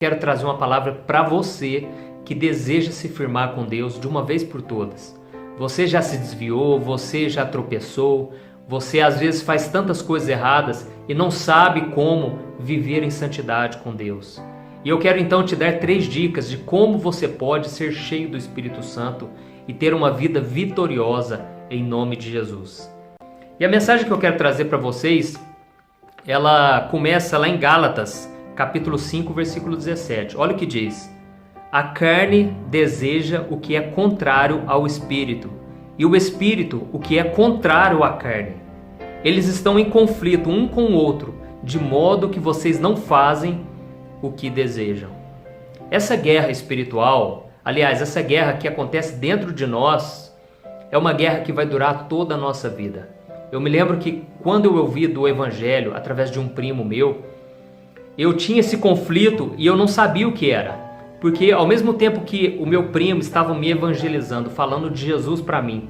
Quero trazer uma palavra para você que deseja se firmar com Deus de uma vez por todas. Você já se desviou, você já tropeçou, você às vezes faz tantas coisas erradas e não sabe como viver em santidade com Deus. E eu quero então te dar 3 dicas de como você pode ser cheio do Espírito Santo e ter uma vida vitoriosa em nome de Jesus. E a mensagem que eu quero trazer para vocês, ela começa lá em Gálatas, capítulo 5, versículo 17. Olha o que diz: a carne deseja o que é contrário ao Espírito, e o Espírito o que é contrário à carne. Eles estão em conflito um com o outro, de modo que vocês não fazem o que desejam. Essa guerra espiritual, aliás, essa guerra que acontece dentro de nós, é uma guerra que vai durar toda a nossa vida. Eu me lembro que quando eu ouvi do Evangelho, através de um primo meu, eu tinha esse conflito e eu não sabia o que era. Porque ao mesmo tempo que o meu primo estava me evangelizando, falando de Jesus para mim,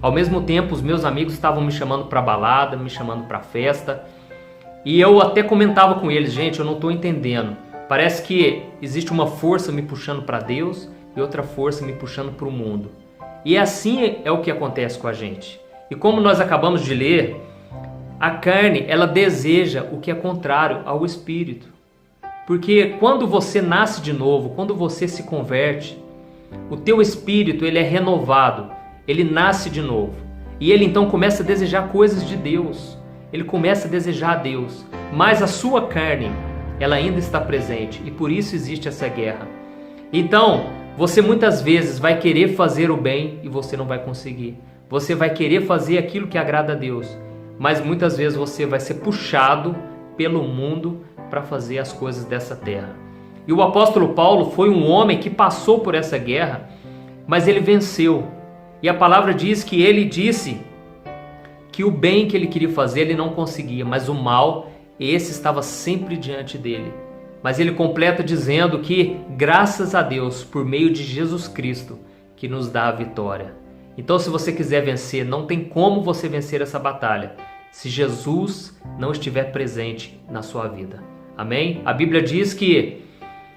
ao mesmo tempo os meus amigos estavam me chamando para balada, me chamando para festa. E eu até comentava com eles: gente, eu não estou entendendo. Parece que existe uma força me puxando para Deus e outra força me puxando para o mundo. E assim é o que acontece com a gente. E como nós acabamos de ler, a carne, ela deseja o que é contrário ao Espírito. Porque quando você nasce de novo, quando você se converte, o teu espírito ele é renovado, ele nasce de novo. E ele então começa a desejar coisas de Deus. Ele começa a desejar a Deus. Mas a sua carne, ela ainda está presente e por isso existe essa guerra. Então, você muitas vezes vai querer fazer o bem e você não vai conseguir. Você vai querer fazer aquilo que agrada a Deus, mas muitas vezes você vai ser puxado pelo mundo para fazer as coisas dessa terra. E o apóstolo Paulo foi um homem que passou por essa guerra, mas ele venceu. E a palavra diz que ele disse que o bem que ele queria fazer ele não conseguia, mas o mal, esse estava sempre diante dele. Mas ele completa dizendo que graças a Deus, por meio de Jesus Cristo, que nos dá a vitória. Então, se você quiser vencer, não tem como você vencer essa batalha se Jesus não estiver presente na sua vida. Amém? A Bíblia diz que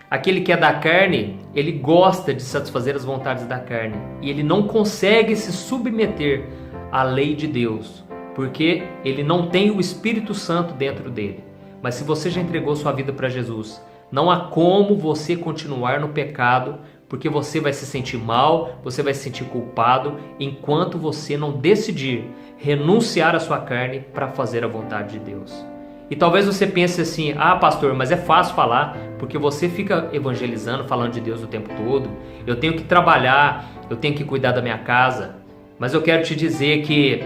aquele que é da carne, ele gosta de satisfazer as vontades da carne. E ele não consegue se submeter à lei de Deus, porque ele não tem o Espírito Santo dentro dele. Mas se você já entregou sua vida para Jesus, não há como você continuar no pecado, porque você vai se sentir mal, você vai se sentir culpado, enquanto você não decidir renunciar à sua carne para fazer a vontade de Deus. E talvez você pense assim: ah, pastor, mas é fácil falar, porque você fica evangelizando, falando de Deus o tempo todo. Eu tenho que trabalhar, eu tenho que cuidar da minha casa. Mas eu quero te dizer que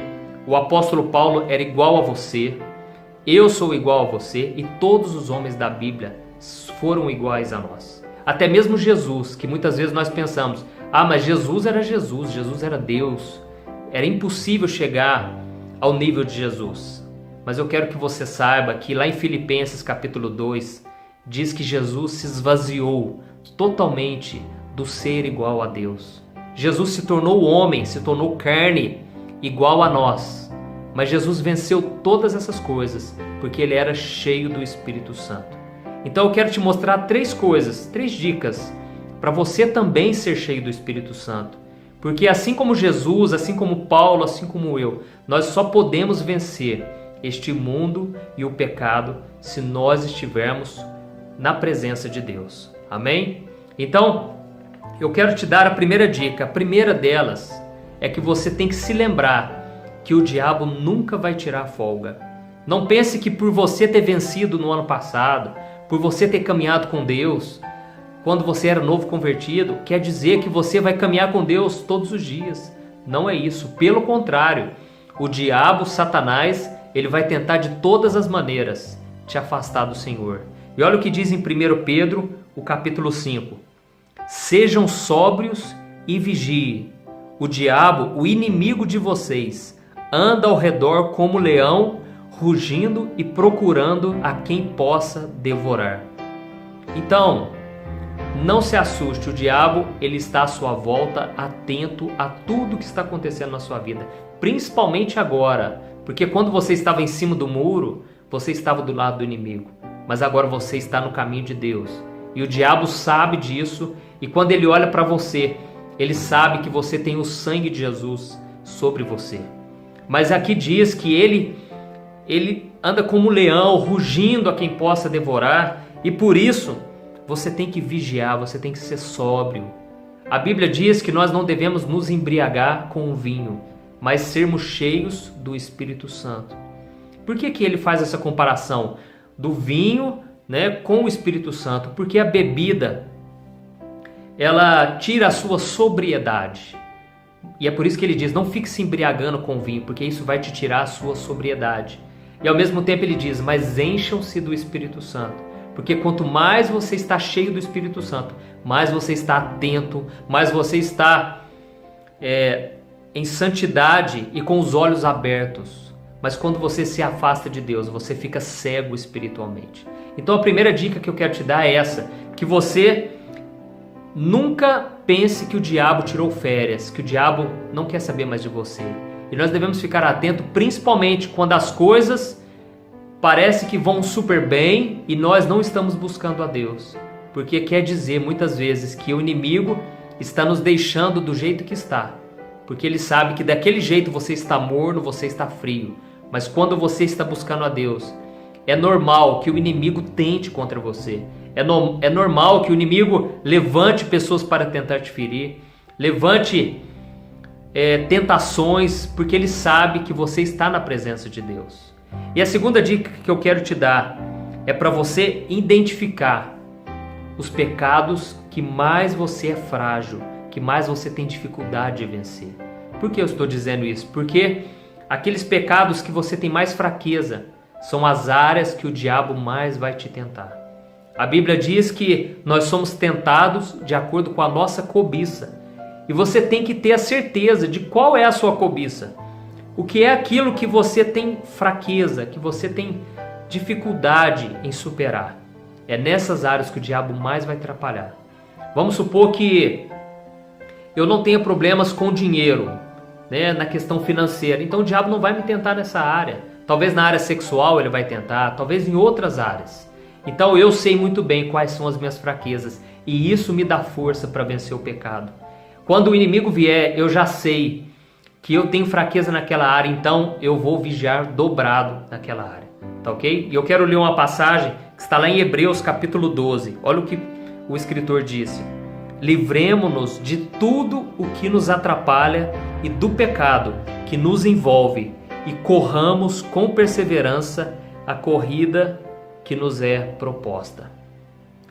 o apóstolo Paulo era igual a você, eu sou igual a você e todos os homens da Bíblia foram iguais a nós. Até mesmo Jesus, que muitas vezes nós pensamos: ah, mas Jesus era Deus. Era impossível chegar ao nível de Jesus. Mas eu quero que você saiba que lá em Filipenses capítulo 2, diz que Jesus se esvaziou totalmente do ser igual a Deus. Jesus se tornou homem, se tornou carne igual a nós. Mas Jesus venceu todas essas coisas porque ele era cheio do Espírito Santo. Então eu quero te mostrar 3 coisas, 3 dicas para você também ser cheio do Espírito Santo. Porque assim como Jesus, assim como Paulo, assim como eu, nós só podemos vencer este mundo e o pecado se nós estivermos na presença de Deus. Amém? Então, eu quero te dar a primeira dica. A primeira delas é que você tem que se lembrar que o diabo nunca vai tirar folga. Não pense que por você ter vencido no ano passado, por você ter caminhado com Deus, quando você era novo convertido, quer dizer que você vai caminhar com Deus todos os dias. Não é isso. Pelo contrário, o diabo, Satanás, ele vai tentar de todas as maneiras te afastar do Senhor. E olha o que diz em 1 Pedro, o capítulo 5. Sejam sóbrios e vigiem. O diabo, o inimigo de vocês, anda ao redor como leão, rugindo e procurando a quem possa devorar. Então, não se assuste, o diabo ele está à sua volta, atento a tudo que está acontecendo na sua vida, principalmente agora, porque quando você estava em cima do muro, você estava do lado do inimigo, mas agora você está no caminho de Deus. E o diabo sabe disso, e quando ele olha para você, ele sabe que você tem o sangue de Jesus sobre você. Mas aqui diz que ele anda como um leão, rugindo a quem possa devorar, e por isso você tem que vigiar, você tem que ser sóbrio. A Bíblia diz que nós não devemos nos embriagar com o vinho, mas sermos cheios do Espírito Santo. Por que ele faz essa comparação do vinho, né, com o Espírito Santo? Porque a bebida, ela tira a sua sobriedade. E é por isso que ele diz, não fique se embriagando com vinho, porque isso vai te tirar a sua sobriedade. E ao mesmo tempo ele diz, mas encham-se do Espírito Santo. Porque quanto mais você está cheio do Espírito Santo, mais você está atento, mais você está em santidade e com os olhos abertos. Mas quando você se afasta de Deus, você fica cego espiritualmente. Então a primeira dica que eu quero te dar é essa, que você nunca pense que o diabo tirou férias, que o diabo não quer saber mais de você. E nós devemos ficar atentos, principalmente quando as coisas parece que vão super bem e nós não estamos buscando a Deus. Porque quer dizer muitas vezes que o inimigo está nos deixando do jeito que está. Porque ele sabe que daquele jeito você está morno, você está frio. Mas quando você está buscando a Deus, é normal que o inimigo tente contra você. É normal que o inimigo levante pessoas para tentar te ferir. Levante tentações, porque ele sabe que você está na presença de Deus. E a segunda dica que eu quero te dar é para você identificar os pecados que mais você é frágil, que mais você tem dificuldade de vencer. Por que eu estou dizendo isso? Porque aqueles pecados que você tem mais fraqueza são as áreas que o diabo mais vai te tentar. A Bíblia diz que nós somos tentados de acordo com a nossa cobiça. E você tem que ter a certeza de qual é a sua cobiça. O que é aquilo que você tem fraqueza, que você tem dificuldade em superar. É nessas áreas que o diabo mais vai atrapalhar. Vamos supor que eu não tenha problemas com dinheiro, né, na questão financeira. Então o diabo não vai me tentar nessa área. Talvez na área sexual ele vai tentar, talvez em outras áreas. Então eu sei muito bem quais são as minhas fraquezas. E isso me dá força para vencer o pecado. Quando o inimigo vier, eu já sei que eu tenho fraqueza naquela área, então eu vou vigiar dobrado naquela área, tá ok? E eu quero ler uma passagem que está lá em Hebreus capítulo 12. Olha o que o escritor disse. Livremo-nos de tudo o que nos atrapalha e do pecado que nos envolve e corramos com perseverança a corrida que nos é proposta.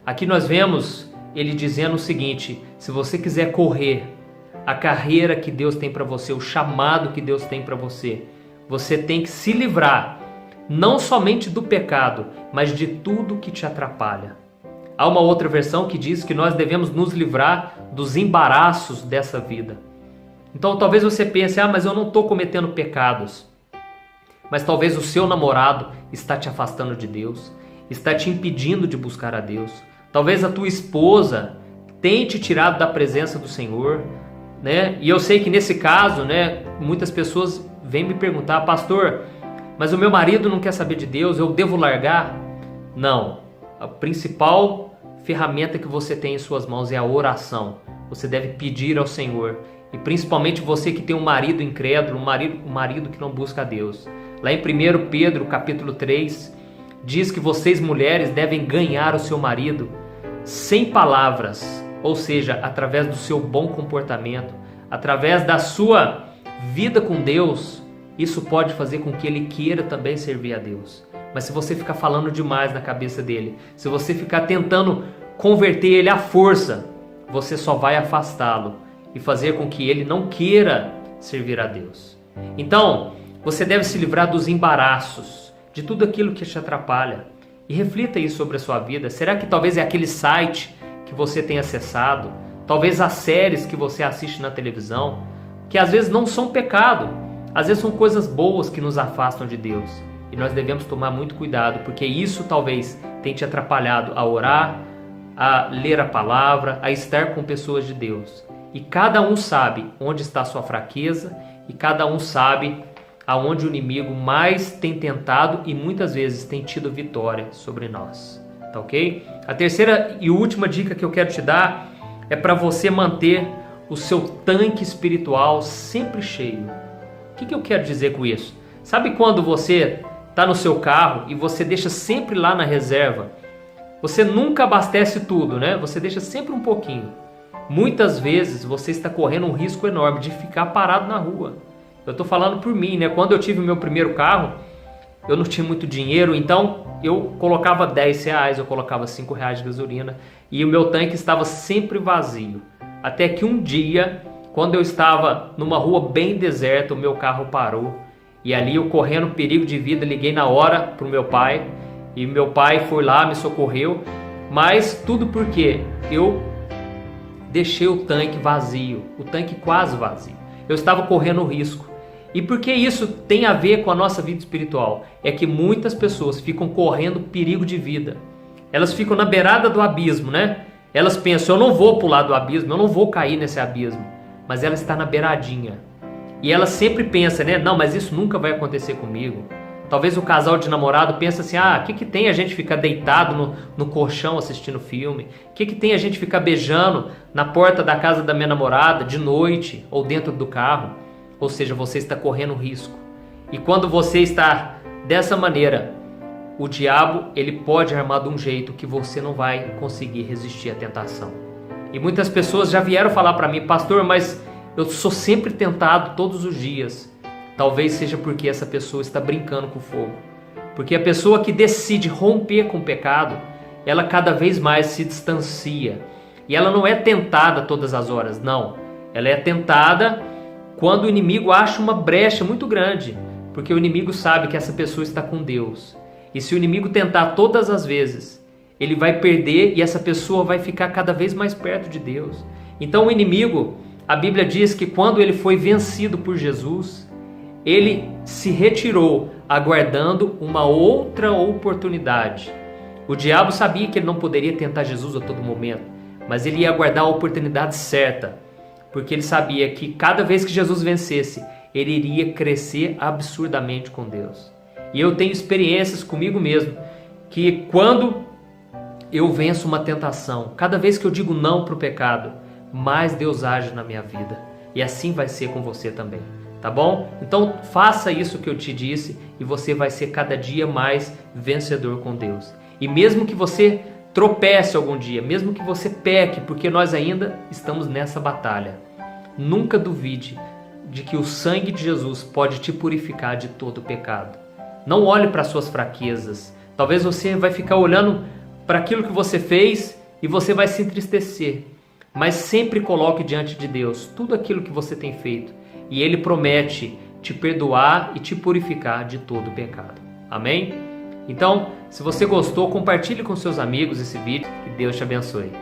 Aqui nós vemos ele dizendo o seguinte, se você quiser correr a carreira que Deus tem para você, o chamado que Deus tem para você, você tem que se livrar não somente do pecado, mas de tudo que te atrapalha. Há uma outra versão que diz que nós devemos nos livrar dos embaraços dessa vida. Então talvez você pense, mas eu não estou cometendo pecados. Mas talvez o seu namorado está te afastando de Deus, está te impedindo de buscar a Deus. Talvez a tua esposa tenha te tirado da presença do Senhor, né? E eu sei que nesse caso, né, muitas pessoas vêm me perguntar, pastor, mas o meu marido não quer saber de Deus, eu devo largar? Não, a principal ferramenta que você tem em suas mãos é a oração. Você deve pedir ao Senhor, e principalmente você que tem um marido incrédulo, um marido que não busca a Deus. Lá em 1 Pedro capítulo 3, diz que vocês mulheres devem ganhar o seu marido sem palavras, ou seja, através do seu bom comportamento, através da sua vida com Deus. Isso pode fazer com que ele queira também servir a Deus. Mas se você ficar falando demais na cabeça dele, se você ficar tentando converter ele à força, você só vai afastá-lo e fazer com que ele não queira servir a Deus. Então, você deve se livrar dos embaraços, de tudo aquilo que te atrapalha. E reflita aí sobre a sua vida. Será que talvez é aquele site que você tem acessado? Talvez as séries que você assiste na televisão, que às vezes não são pecado, às vezes são coisas boas que nos afastam de Deus. E nós devemos tomar muito cuidado, porque isso talvez tenha te atrapalhado a orar, a ler a palavra, a estar com pessoas de Deus. E cada um sabe onde está a sua fraqueza, e cada um sabe aonde o inimigo mais tem tentado e muitas vezes tem tido vitória sobre nós. tá ok? A terceira e última dica que eu quero te dar é para você manter o seu tanque espiritual sempre cheio. O que eu quero dizer com isso? Sabe quando você está no seu carro e você deixa sempre lá na reserva? Você nunca abastece tudo, né? Você deixa sempre um pouquinho. Muitas vezes você está correndo um risco enorme de ficar parado na rua. Eu estou falando por mim, né? Quando eu tive o meu primeiro carro, eu não tinha muito dinheiro, então eu colocava R$10, eu colocava R$5 de gasolina e o meu tanque estava sempre vazio. Até que um dia, quando eu estava numa rua bem deserta, o meu carro parou e ali eu correndo perigo de vida, liguei na hora para o meu pai e meu pai foi lá, me socorreu, mas tudo porque eu deixei o tanque vazio, o tanque quase vazio. Eu estava correndo risco. E por que isso tem a ver com a nossa vida espiritual? É que muitas pessoas ficam correndo perigo de vida. Elas ficam na beirada do abismo, né? Elas pensam, eu não vou pular do abismo, eu não vou cair nesse abismo. Mas ela está na beiradinha. E ela sempre pensa, né? Não, mas isso nunca vai acontecer comigo. Talvez o casal de namorado pense assim, o que tem a gente ficar deitado no colchão assistindo filme? O que tem a gente ficar beijando na porta da casa da minha namorada de noite ou dentro do carro? Ou seja, você está correndo risco. E quando você está dessa maneira, o diabo ele pode armar de um jeito que você não vai conseguir resistir à tentação. E muitas pessoas já vieram falar para mim, pastor, mas eu sou sempre tentado todos os dias. Talvez seja porque essa pessoa está brincando com o fogo. Porque a pessoa que decide romper com o pecado, ela cada vez mais se distancia. E ela não é tentada todas as horas, não. Ela é tentada quando o inimigo acha uma brecha muito grande, porque o inimigo sabe que essa pessoa está com Deus. E se o inimigo tentar todas as vezes, ele vai perder e essa pessoa vai ficar cada vez mais perto de Deus. Então o inimigo, a Bíblia diz que quando ele foi vencido por Jesus, ele se retirou aguardando uma outra oportunidade. O diabo sabia que ele não poderia tentar Jesus a todo momento, mas ele ia aguardar a oportunidade certa. Porque ele sabia que cada vez que Jesus vencesse, ele iria crescer absurdamente com Deus. E eu tenho experiências comigo mesmo, que quando eu venço uma tentação, cada vez que eu digo não para o pecado, mais Deus age na minha vida. E assim vai ser com você também, tá bom? Então faça isso que eu te disse e você vai ser cada dia mais vencedor com Deus. E mesmo que você tropece algum dia, mesmo que você peque, porque nós ainda estamos nessa batalha. Nunca duvide de que o sangue de Jesus pode te purificar de todo o pecado. Não olhe para suas fraquezas. Talvez você vai ficar olhando para aquilo que você fez e você vai se entristecer. Mas sempre coloque diante de Deus tudo aquilo que você tem feito. E Ele promete te perdoar e te purificar de todo o pecado. Amém? Então, se você gostou, compartilhe com seus amigos esse vídeo. Que Deus te abençoe.